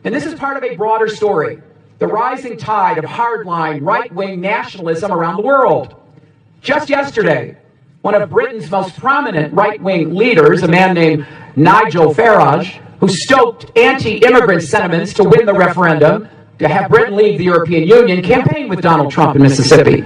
And this is part of a broader story, the rising tide of hardline right-wing nationalism around the world. Just yesterday, one of Britain's most prominent right-wing leaders, a man named Nigel Farage, who stoked anti-immigrant sentiments to win the referendum to have Britain leave the European Union, campaigned with Donald Trump in Mississippi.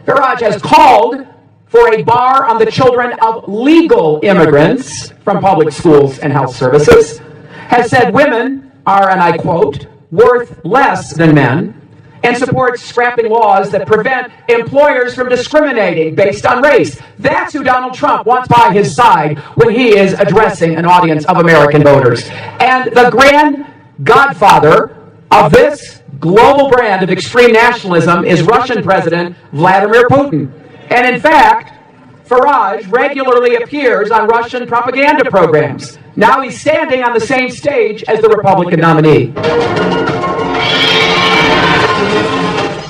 Farage has called for a bar on the children of legal immigrants from public schools and health services, has said women are, and I quote, worth less than men, and supports scrapping laws that prevent employers from discriminating based on race. That's who Donald Trump wants by his side when he is addressing an audience of American voters. And the grand godfather of this global brand of extreme nationalism is Russian President Vladimir Putin. And in fact, Farage regularly appears on Russian propaganda programs. Now he's standing on the same stage as the Republican nominee.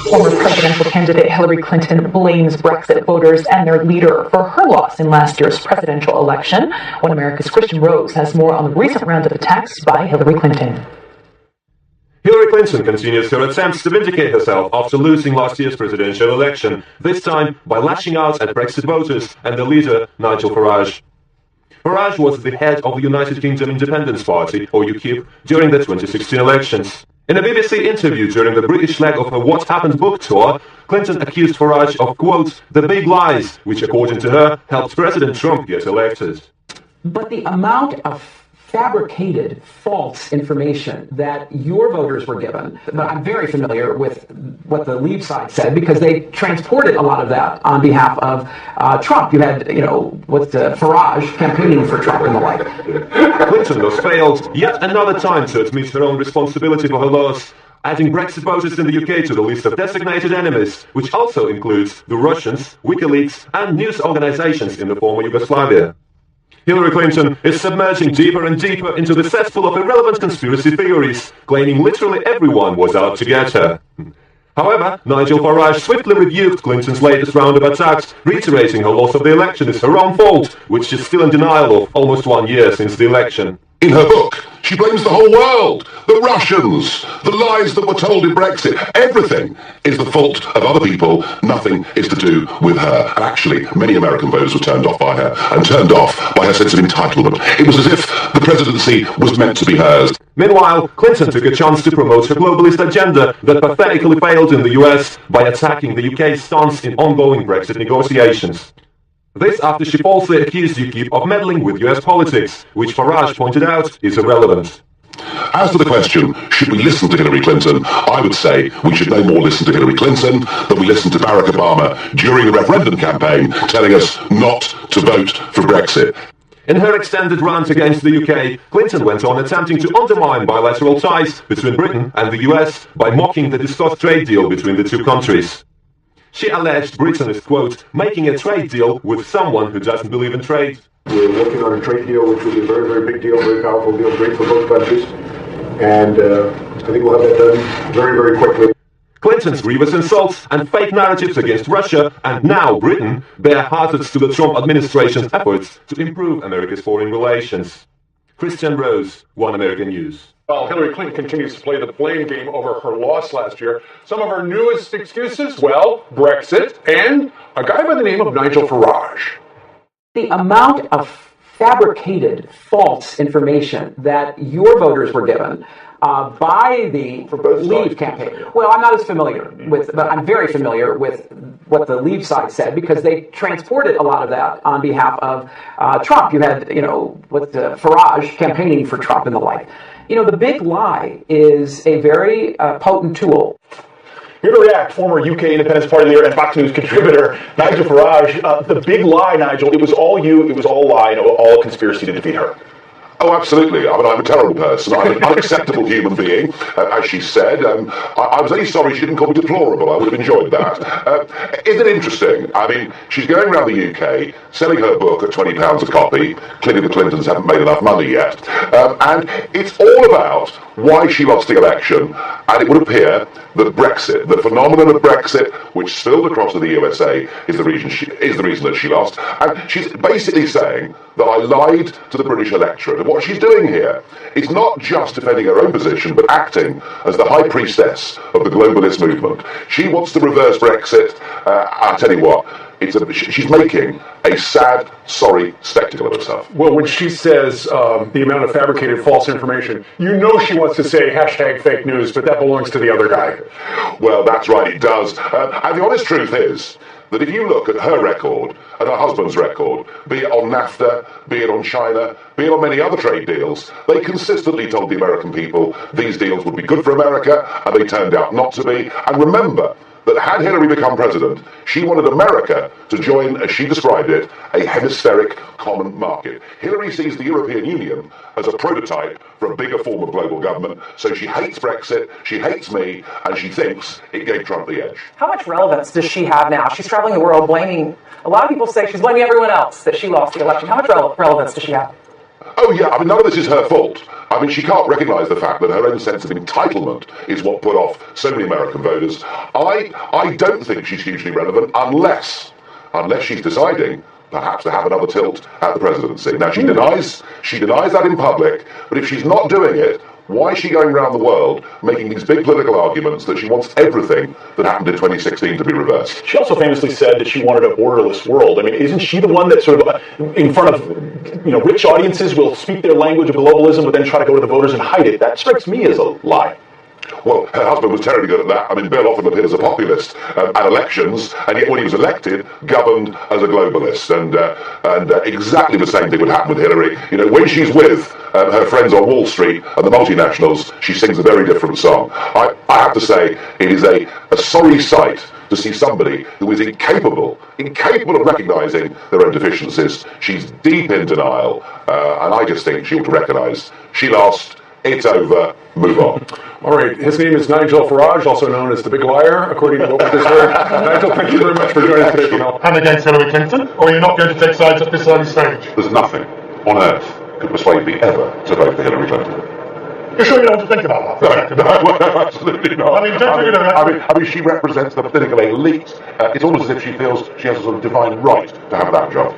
Former presidential candidate Hillary Clinton blames Brexit voters and their leader for her loss in last year's presidential election. One America's Christian Rose has more on the recent round of attacks by Hillary Clinton. Hillary Clinton continues her attempts to vindicate herself after losing last year's presidential election, this time by lashing out at Brexit voters and the leader, Nigel Farage. Farage was the head of the United Kingdom Independence Party, or UKIP, during the 2016 elections. In a BBC interview during the British leg of her What Happened book tour, Clinton accused Farage of, quote, the big lies, which according to her, helped President Trump get elected. But the amount of fabricated false information that your voters were given, but I'm very familiar with what the Leave side said because they transported a lot of that on behalf of Trump. You had, with Farage campaigning for Trump and the like. Clinton thus failed yet another time to admit her own responsibility for her loss, adding Brexit voters in the UK to the list of designated enemies, which also includes the Russians, WikiLeaks, and news organizations in the former Yugoslavia. Hillary Clinton is submerging deeper and deeper into the cesspool of irrelevant conspiracy theories, claiming literally everyone was out to get her. However, Nigel Farage swiftly rebuked Clinton's latest round of attacks, reiterating her loss of the election is her own fault, which she's still in denial of almost 1 year since the election. In her book, she blames the whole world, the Russians, the lies that were told in Brexit. Everything is the fault of other people. Nothing is to do with her. And actually, many American voters were turned off by her, and turned off by her sense of entitlement. It was as if the presidency was meant to be hers. Meanwhile, Clinton took a chance to promote her globalist agenda that pathetically failed in the US by attacking the UK's stance in ongoing Brexit negotiations. This after she falsely accused UKIP of meddling with US politics, which Farage pointed out is irrelevant. As to the question, should we listen to Hillary Clinton, I would say we should no more listen to Hillary Clinton than we listened to Barack Obama during the referendum campaign telling us not to vote for Brexit. In her extended rant against the UK, Clinton went on attempting to undermine bilateral ties between Britain and the US by mocking the discussed trade deal between the two countries. She alleged Britain is, quote, making a trade deal with someone who doesn't believe in trade. We're working on a trade deal which will be a very, very big deal, very powerful deal, great for both countries. And I think we'll have that done very, very quickly. Clinton's grievous insults and fake narratives against Russia and now Britain bear hazards to the Trump administration's efforts to improve America's foreign relations. Christian Rose, One American News. While Hillary Clinton continues to play the blame game over her loss last year, some of her newest excuses, well, Brexit and a guy by the name of Nigel Farage. The amount of fabricated false information that your voters were given by the Leave campaign. Well, I'm not as familiar with, but I'm very familiar with what the Leave side said because they transported a lot of that on behalf of Trump. You had, with Farage campaigning for Trump and the like. The big lie is a very potent tool. Here to react, former UK Independence Party leader and Fox News contributor, Nigel Farage. The big lie, Nigel, it was all you, it was all a lie, and all a conspiracy to defeat her. Oh, absolutely. I mean, I'm a terrible person. I'm an unacceptable human being, as she said. I was only sorry she didn't call me deplorable. I would have enjoyed that. Isn't it interesting? I mean, she's going around the UK, selling her book at £20 a copy. Clearly the Clintons haven't made enough money yet. And it's all about why she lost the election, and it would appear that Brexit, the phenomenon of Brexit, which spilled across to the USA, is the reason that she lost. And she's basically saying that I lied to the British electorate. And what she's doing here is not just defending her own position, but acting as the high priestess of the globalist movement. She wants to reverse Brexit. I tell you what, she's making a sad, sorry spectacle of herself. Well, when she says the amount of fabricated false information, you know she wants to say hashtag fake news, but that belongs to the other guy. Well, that's right, it does. And the honest truth is that if you look at her record and her husband's record, be it on NAFTA, be it on China, be it on many other trade deals, they consistently told the American people these deals would be good for America, and they turned out not to be. And remember that had Hillary become president, she wanted America to join, as she described it, a hemispheric common market. Hillary sees the European Union as a prototype for a bigger form of global government, so she hates Brexit, she hates me, and she thinks it gave Trump the edge. How much relevance does she have now? She's traveling the world blaming, a lot of people say she's blaming everyone else that she lost the election. How much relevance does she have? Oh yeah, I mean, none of this is her fault. I mean, she can't recognise the fact that her own sense of entitlement is what put off so many American voters. I don't think she's hugely relevant unless she's deciding perhaps to have another tilt at the presidency. Now, she denies that in public, but if she's not doing it, why is she going around the world making these big political arguments that she wants everything that happened in 2016 to be reversed? She also famously said that she wanted a borderless world. I mean, isn't she the one that sort of, in front of rich audiences, will speak their language of globalism, but then try to go to the voters and hide it? That strikes me as a lie. Well, her husband was terribly good at that. I mean, Bill often appeared as a populist at elections, and yet when he was elected, governed as a globalist. And exactly the same thing would happen with Hillary. You know, when she's with her friends on Wall Street and the multinationals, she sings a very different song. I have to say, it is a sorry sight to see somebody who is incapable of recognising their own deficiencies. She's deep in denial, and I just think she ought to recognise she lost. It's over. Move on. All right. His name is Nigel Farage, also known as the Big Liar, according to what we just heard. Nigel, thank you very much for joining us today, Colonel. And against Hillary Clinton, or are you not going to take sides at this early stage? There's nothing on earth could persuade me ever to vote for Hillary Clinton. You're sure you don't want to think about that? No, absolutely not. I mean, she represents the political elite. It's almost as if she feels she has a sort of divine right to have that job.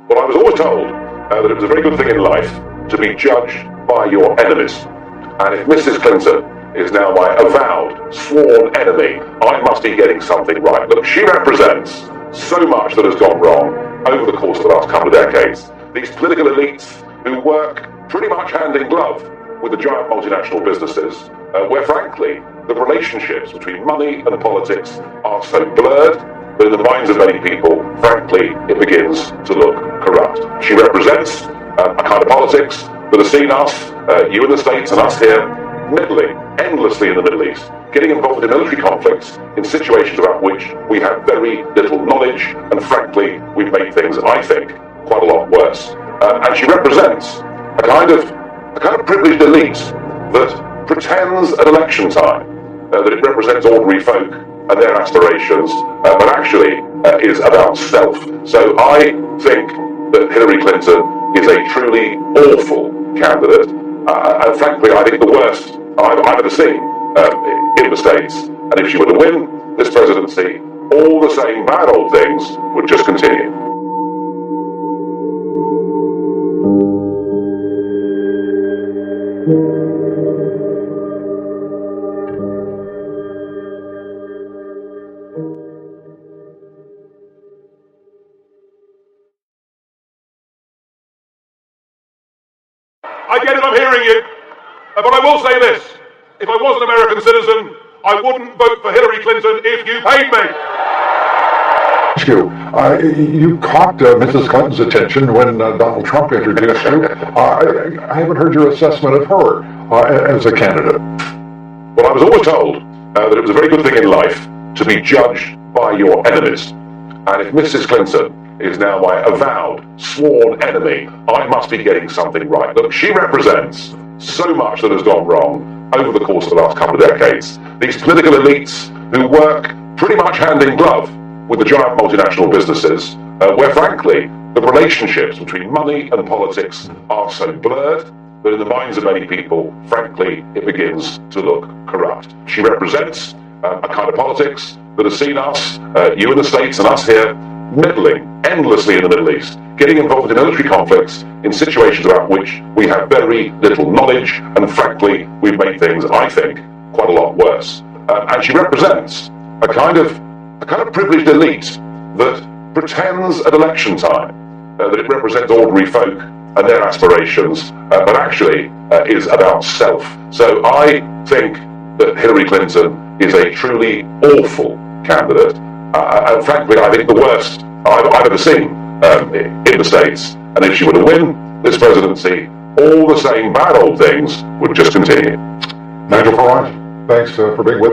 Well, I was always told that it was a very good thing in life to be judged by your enemies. And if Mrs. Clinton is now my avowed, sworn enemy, I must be getting something right. Look, she represents so much that has gone wrong over the course of the last couple of decades. These political elites who work pretty much hand in glove with the giant multinational businesses, where frankly, the relationships between money and politics are so blurred that in the minds of many people, frankly, it begins to look corrupt. She represents a kind of politics that has seen us, you in the States and us here, meddling endlessly in the Middle East, getting involved in military conflicts in situations about which we have very little knowledge, and frankly, we've made things, I think, quite a lot worse. And she represents a kind of privileged elite that pretends at election time that it represents ordinary folk and their aspirations, but actually is about self. So I think that Hillary Clinton is a truly awful candidate, and frankly, I think the worst I've ever seen in the States. And if she were to win this presidency, all the same bad old things would just continue. I get it, I'm hearing you. But I will say this. If I was an American citizen, I wouldn't vote for Hillary Clinton if you paid me. You caught Mrs. Clinton's attention when Donald Trump introduced you. I haven't heard your assessment of her as a candidate. Well, I was always told that it was a very good thing in life to be judged by your enemies. And if Mrs. Clinton is now my avowed, sworn enemy, I must be getting something right. Look, she represents so much that has gone wrong over the course of the last couple of decades. These political elites who work pretty much hand in glove with the giant multinational businesses, where frankly, the relationships between money and politics are so blurred that in the minds of many people, frankly, it begins to look corrupt. She represents a kind of politics that has seen us, you in the States and us here, meddling endlessly in the Middle East, getting involved in military conflicts in situations about which we have very little knowledge, and frankly, we've made things, I think, quite a lot worse. And she represents a kind of privileged elite that pretends at election time that it represents ordinary folk and their aspirations, but actually is about self. So I think that Hillary Clinton is a truly awful candidate, and frankly, I think the worst I've ever seen in the States. And if she were to win this presidency, all the same bad old things would just continue. Nigel Farage, thanks for being with us.